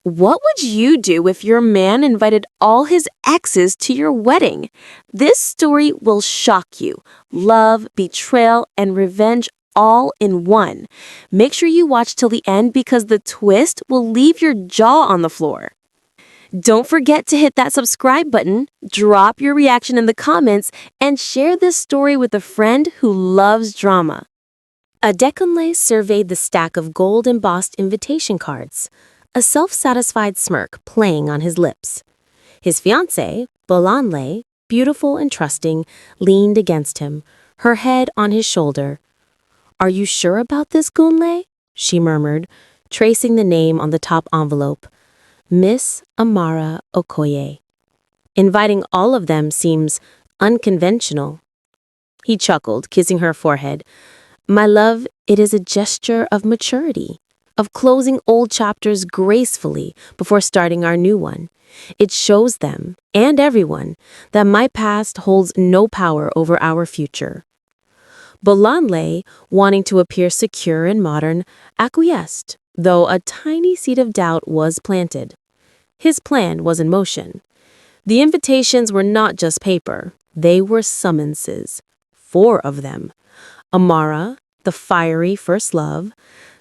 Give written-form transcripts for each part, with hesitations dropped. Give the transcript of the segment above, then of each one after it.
What would you do if your man invited all his exes to your wedding? This story will shock you. Love, betrayal, and revenge all in one. Make sure you watch till the end because the twist will leave your jaw on the floor. Don't forget to hit that subscribe button, drop your reaction in the comments, and share this story with a friend who loves drama. Adekunle surveyed the stack of gold-embossed invitation cards, a self-satisfied smirk playing on his lips. His fiancée, Bolanle, beautiful and trusting, leaned against him, her head on his shoulder. "Are you sure about this, Gunle?" she murmured, tracing the name on the top envelope. Miss Amara Okoye. Inviting all of them seems unconventional. He chuckled, kissing her forehead. "My love, it is a gesture of maturity, of closing old chapters gracefully before starting our new one. It shows them, and everyone, that my past holds no power over our future." Bolanle, wanting to appear secure and modern, acquiesced, though a tiny seed of doubt was planted. His plan was in motion. The invitations were not just paper. They were summonses. 4 of them. Amara, the fiery first love.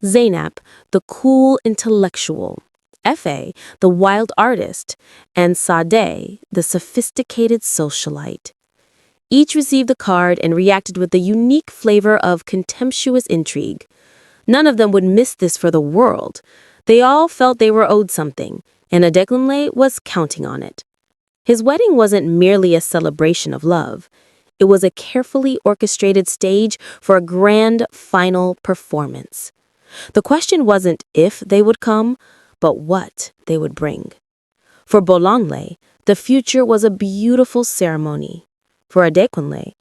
Zainab, the cool intellectual. Efe, the wild artist. And Sade, the sophisticated socialite. Each received the card and reacted with the unique flavor of contemptuous intrigue. None of them would miss this for the world. They all felt they were owed something, and Adekunle was counting on it. His wedding wasn't merely a celebration of love. It was a carefully orchestrated stage for a grand final performance. The question wasn't if they would come, but what they would bring. For Bolanle, the future was a beautiful ceremony. For Adekunle,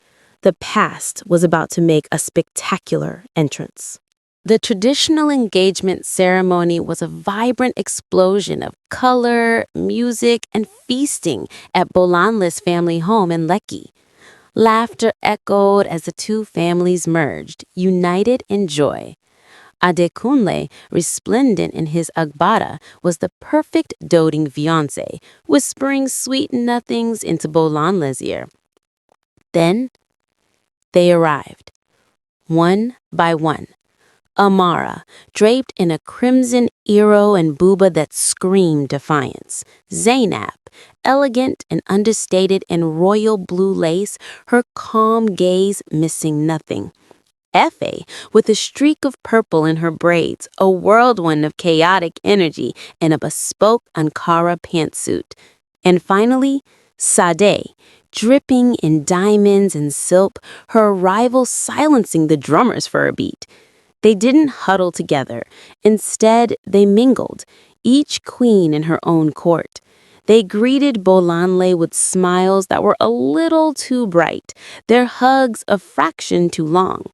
the past was about to make a spectacular entrance. The traditional engagement ceremony was a vibrant explosion of color, music, and feasting at Bolanle's family home in Lekki. Laughter echoed as the two families merged, united in joy. Adekunle, resplendent in his agbada, was the perfect doting fiancé, whispering sweet nothings into Bolanle's ear. Then they arrived, one by one. Amara, draped in a crimson iro and buba that screamed defiance. Zainab, elegant and understated in royal blue lace, her calm gaze missing nothing. Efe, with a streak of purple in her braids, a whirlwind of chaotic energy in a bespoke Ankara pantsuit. And finally, Sade, dripping in diamonds and silk, her arrival silencing the drummers for a beat. They didn't huddle together. Instead, they mingled, each queen in her own court. They greeted Bolanle with smiles that were a little too bright, their hugs a fraction too long.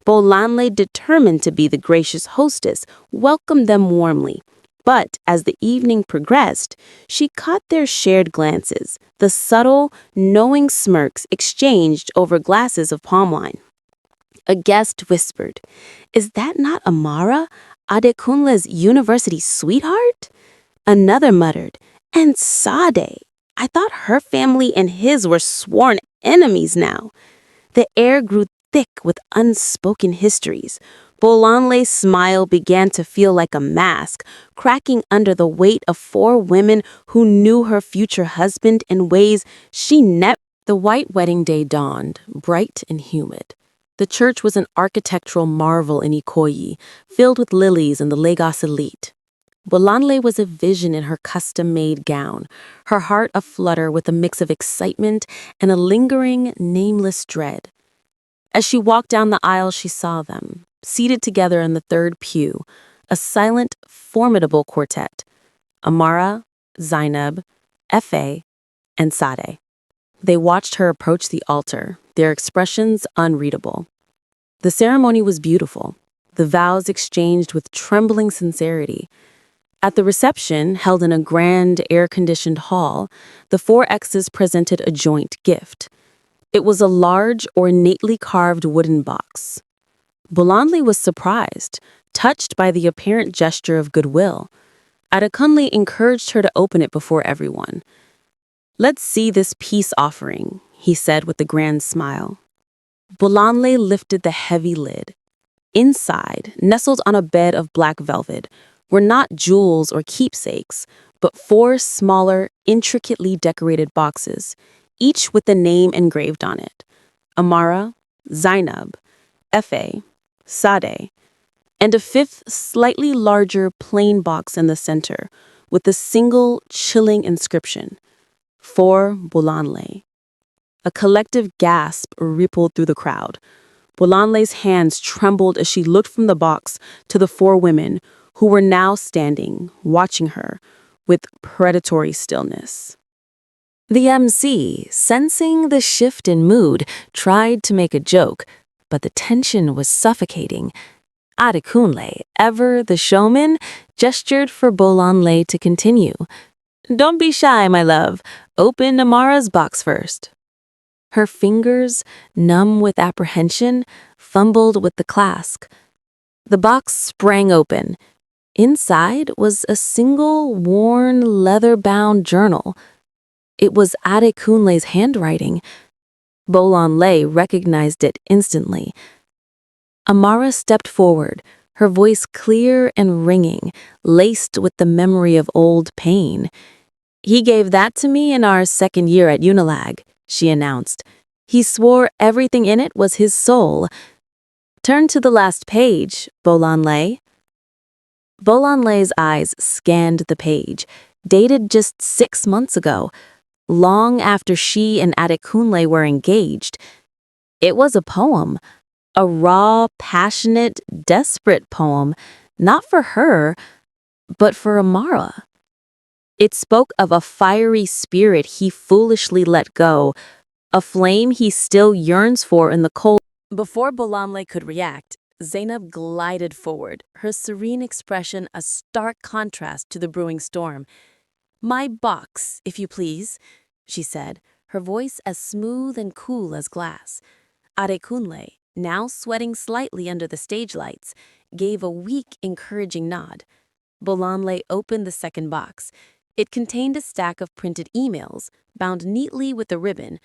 Bolanle, determined to be the gracious hostess, welcomed them warmly. But as the evening progressed, she caught their shared glances, the subtle, knowing smirks exchanged over glasses of palm wine. A guest whispered, "Is that not Amara, Adekunle's university sweetheart?" Another muttered, "And Sade, I thought her family and his were sworn enemies now." The air grew thick with unspoken histories. Bolanle's smile began to feel like a mask, cracking under the weight of 4 women who knew her future husband in ways she never. The white wedding day dawned, bright and humid. The church was an architectural marvel in Ikoyi, filled with lilies and the Lagos elite. Bolanle was a vision in her custom-made gown, her heart aflutter with a mix of excitement and a lingering, nameless dread. As she walked down the aisle, she saw them, seated together in the 3rd pew, a silent, formidable quartet: Amara, Zainab, Efe, and Sade. They watched her approach the altar, their expressions unreadable. The ceremony was beautiful, the vows exchanged with trembling sincerity. At the reception, held in a grand, air-conditioned hall, the 4 exes presented a joint gift. It was a large, ornately carved wooden box. Bolanle was surprised, touched by the apparent gesture of goodwill. Adekunle encouraged her to open it before everyone. "Let's see this peace offering," he said with a grand smile. Bolanle lifted the heavy lid. Inside, nestled on a bed of black velvet, were not jewels or keepsakes, but 4 smaller, intricately decorated boxes, each with a name engraved on it: Amara, Zainab, Efe, Sade, and a 5th, slightly larger plain box in the center, with a single, chilling inscription: For Bolanle. A collective gasp rippled through the crowd. Bolanle's hands trembled as she looked from the box to the 4 women, who were now standing, watching her, with predatory stillness. The MC, sensing the shift in mood, tried to make a joke, but the tension was suffocating. Adekunle, ever the showman, gestured for Bolanle to continue. "Don't be shy, my love. Open Amara's box first." Her fingers, numb with apprehension, fumbled with the clasp. The box sprang open. Inside was a single, worn, leather-bound journal. It was Adekunle's handwriting. Bolanle recognized it instantly. Amara stepped forward, her voice clear and ringing, laced with the memory of old pain. "He gave that to me in our 2nd year at Unilag," she announced. "He swore everything in it was his soul." "Turn to the last page, Bolanle." Bolanle's eyes scanned the page, dated just 6 months ago, long after she and Adekunle were engaged. It was a poem, a raw, passionate, desperate poem, not for her, but for Amara. It spoke of a fiery spirit he foolishly let go, a flame he still yearns for in the cold. Before Bolanle could react, Zainab glided forward, her serene expression a stark contrast to the brewing storm. "My box, if you please," she said, her voice as smooth and cool as glass. Adekunle, now sweating slightly under the stage lights, gave a weak, encouraging nod. Bolanle opened the 2nd box. It contained a stack of printed emails, bound neatly with a ribbon.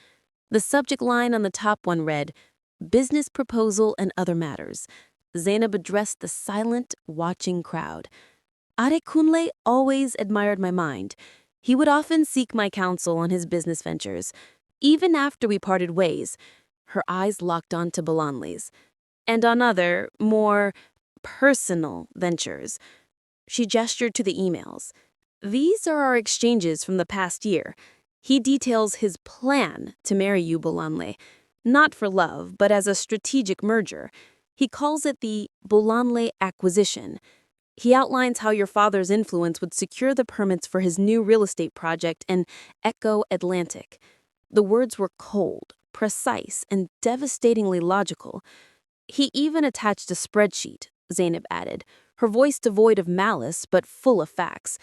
The subject line on the top one read, "Business proposal and other matters." Zainab addressed the silent, watching crowd. "Adekunle always admired my mind. He would often seek my counsel on his business ventures, even after we parted ways." Her eyes locked onto Bolanle's. "And on other, more personal ventures." She gestured to the emails. "These are our exchanges from the past year. He details his plan to marry you, Bolanle, not for love, but as a strategic merger. He calls it the Bolanle acquisition. He outlines how your father's influence would secure the permits for his new real estate project in Echo Atlantic." The words were cold, precise, and devastatingly logical. "He even attached a spreadsheet," Zainab added, her voice devoid of malice but full of facts.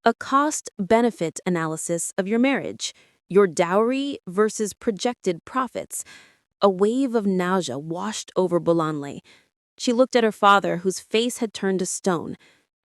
"A cost-benefit analysis of your marriage, your dowry versus projected profits." A wave of nausea washed over Bolanle. She looked at her father, whose face had turned to stone.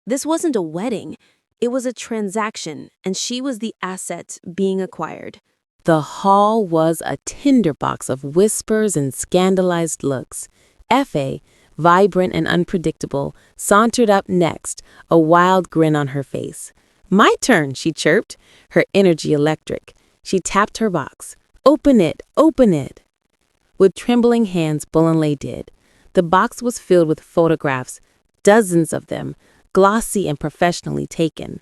This wasn't a wedding. It was a transaction, and she was the asset being acquired. The hall was a tinderbox of whispers and scandalized looks. Efe, vibrant and unpredictable, sauntered up next, a wild grin on her face. "My turn," she chirped, her energy electric. She tapped her box. "Open it, open it." With trembling hands, Bolanle did. The box was filled with photographs, dozens of them, glossy and professionally taken.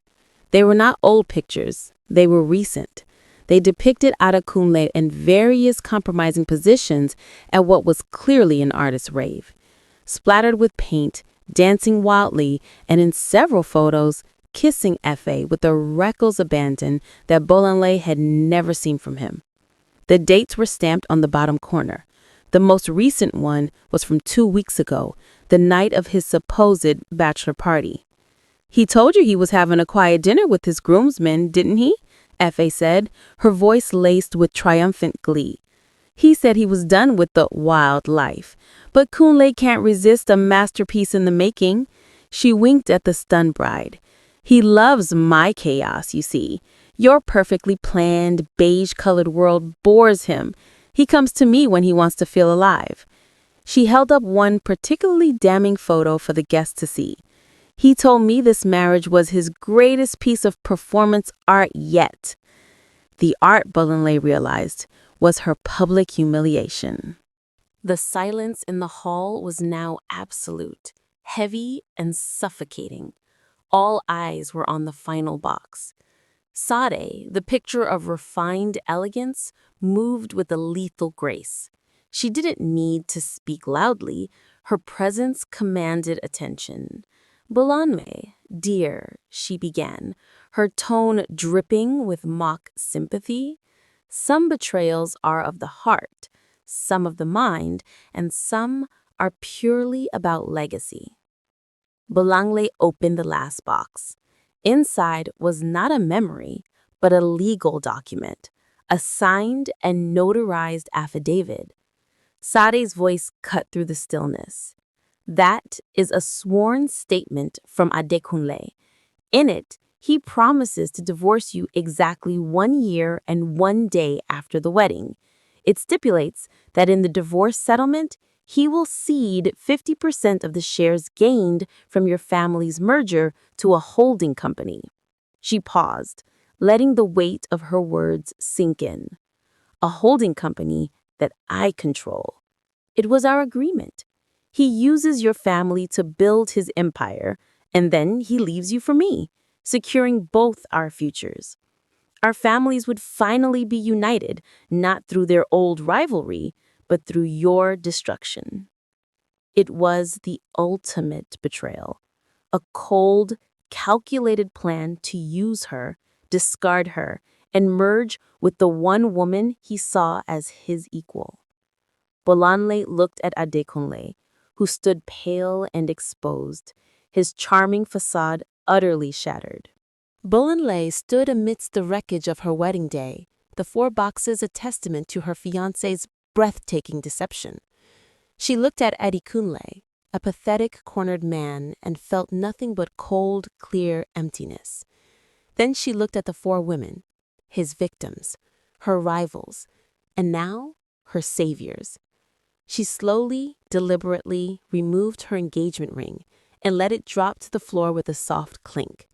They were not old pictures, they were recent. They depicted Adekunle in various compromising positions at what was clearly an artist's rave. Splattered with paint, dancing wildly, and in several photos, kissing Efe with a reckless abandon that Bolanle had never seen from him. The dates were stamped on the bottom corner. The most recent one was from 2 weeks ago, the night of his supposed bachelor party. "He told you he was having a quiet dinner with his groomsmen, didn't he?" Efe said, her voice laced with triumphant glee. "He said he was done with the wild life. But Kunle can't resist a masterpiece in the making." She winked at the stunned bride. He loves my chaos, you see. Your perfectly planned, beige-colored world bores him. He comes to me when he wants to feel alive. She held up one particularly damning photo for the guests to see. He told me this marriage was his greatest piece of performance art yet. The art, Bolanle realized, was her public humiliation. The silence in the hall was now absolute, heavy and suffocating. All eyes were on the final box. Sade, the picture of refined elegance, moved with a lethal grace. She didn't need to speak loudly. Her presence commanded attention. Bolanme, dear, she began, her tone dripping with mock sympathy. Some betrayals are of the heart, some of the mind, and some are purely about legacy. Bolangle opened the last box. Inside was not a memory, but a legal document, a signed and notarized affidavit. Sade's voice cut through the stillness. That is a sworn statement from Adekunle. In it, he promises to divorce you exactly 1 year and 1 day after the wedding. It stipulates that in the divorce settlement, he will cede 50% of the shares gained from your family's merger to a holding company. She paused, letting the weight of her words sink in. A holding company that I control. It was our agreement. He uses your family to build his empire, and then he leaves you for me, securing both our futures. Our families would finally be united, not through their old rivalry, but through your destruction. It was the ultimate betrayal, a cold, calculated plan to use her, discard her, and merge with the one woman he saw as his equal. Bolanle looked at Adekunle, who stood pale and exposed, his charming facade utterly shattered. Bolanle stood amidst the wreckage of her wedding day, the 4 boxes a testament to her fiancé's breathtaking deception. She looked at Adekunle, a pathetic, cornered man, and felt nothing but cold, clear emptiness. Then she looked at the 4 women, his victims, her rivals, and now her saviors. She slowly, deliberately removed her engagement ring and let it drop to the floor with a soft clink.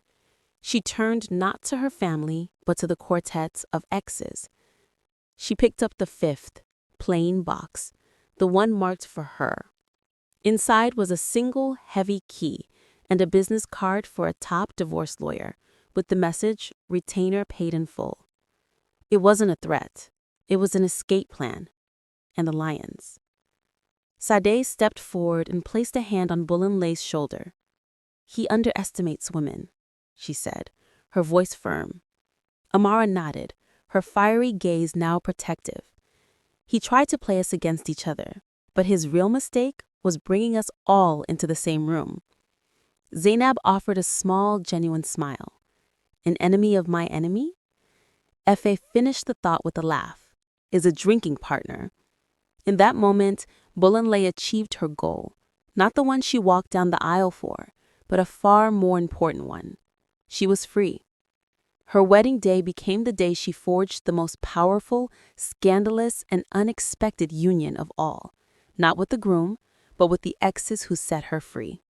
She turned not to her family, but to the quartet of exes. She picked up the 5th, plain box, the one marked for her. Inside was a single heavy key and a business card for a top divorce lawyer, with the message, "Retainer paid in full." It wasn't a threat. It was an escape plan. And the lions. Sade stepped forward and placed a hand on Bolanle's shoulder. "He underestimates women," she said, her voice firm. Amara nodded, her fiery gaze now protective. "He tried to play us against each other, but his real mistake was bringing us all into the same room." Zainab offered a small, genuine smile. "An enemy of my enemy?" Efe finished the thought with a laugh. "Is a drinking partner." In that moment, Bolanle achieved her goal, not the one she walked down the aisle for, but a far more important one. She was free. Her wedding day became the day she forged the most powerful, scandalous, and unexpected union of all, not with the groom, but with the exes who set her free.